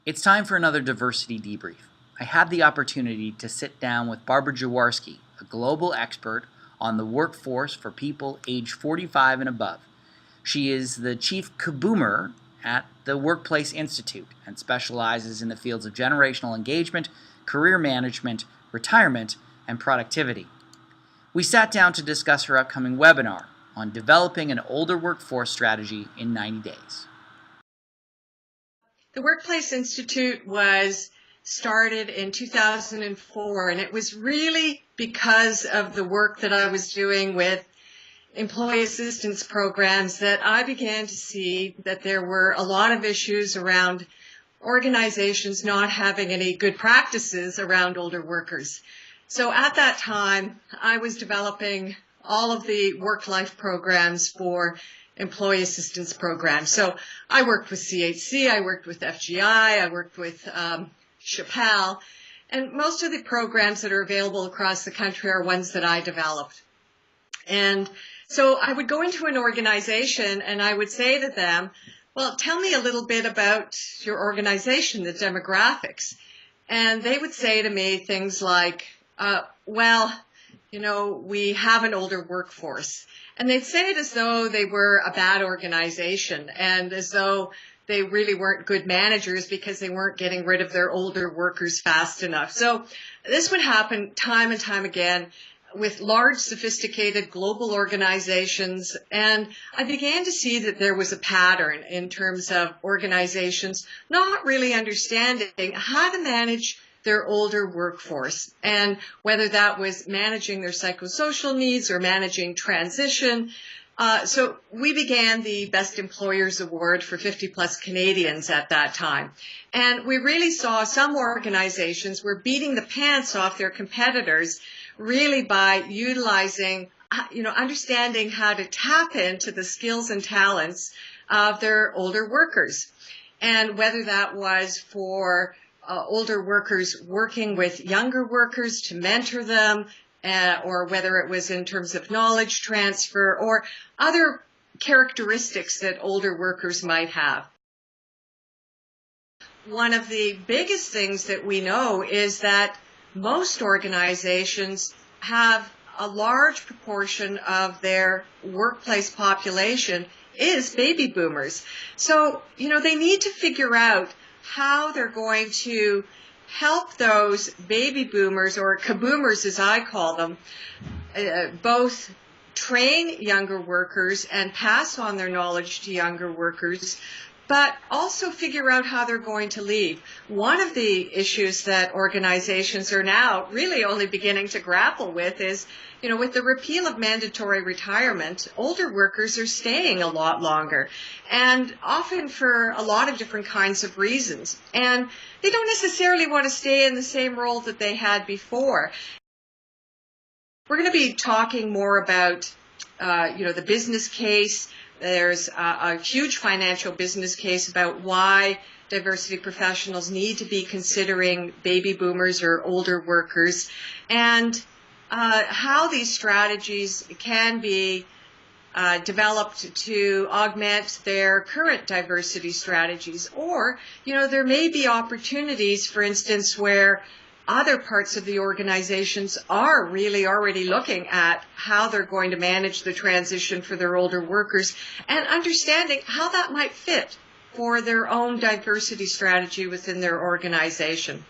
It's time for another diversity debrief. I had the opportunity to sit down with Barbara Jaworski, a global expert on the workforce for people age 45 and above. She is the Chief KAA-Boomer at the Workplace Institute and specializes in the fields of generational engagement, career management, retirement, and productivity. We sat down to discuss her upcoming webinar on developing an older workforce strategy in 90 days. The Workplace Institute was started in 2004, and it was really because of the work that I was doing with employee assistance programs that I began to see that there were a lot of issues around organizations not having any good practices around older workers. So at that time, I was developing all of the work-life programs for employee assistance programs. So I worked with CHC, I worked with FGI, I worked with Chappelle, and most of the programs that are available across the country are ones that I developed. And so I would go into an organization and I would say to them, well, tell me a little bit about your organization, the demographics. And they would say to me things like, well, you know, we have an older workforce. And they'd say it as though they were a bad organization and as though they really weren't good managers because they weren't getting rid of their older workers fast enough. So this would happen time and time again with large, sophisticated global organizations. And I began to see that there was a pattern in terms of organizations not really understanding how to manage their older workforce, and whether that was managing their psychosocial needs or managing transition. So we began the Best Employers Award for 50-plus Canadians at that time. And we really saw some organizations were beating the pants off their competitors really by utilizing, understanding how to tap into the skills and talents of their older workers. And whether that was for older workers working with younger workers to mentor them, or whether it was in terms of knowledge transfer or other characteristics that older workers might have. One of the biggest things that we know is that most organizations have a large proportion of their workplace population is baby boomers. So, they need to figure out how they're going to help those baby boomers, or KAA-Boomers as I call them, both train younger workers and pass on their knowledge to younger workers, but also figure out how they're going to leave. One of the issues that organizations are now really only beginning to grapple with is, with the repeal of mandatory retirement, older workers are staying a lot longer, and often for a lot of different kinds of reasons. And they don't necessarily want to stay in the same role that they had before. We're going to be talking more about, the business case. There's a huge financial business case about why diversity professionals need to be considering baby boomers or older workers, and how these strategies can be developed to augment their current diversity strategies. Or, there may be opportunities, for instance, where other parts of the organizations are really already looking at how they're going to manage the transition for their older workers and understanding how that might fit for their own diversity strategy within their organization.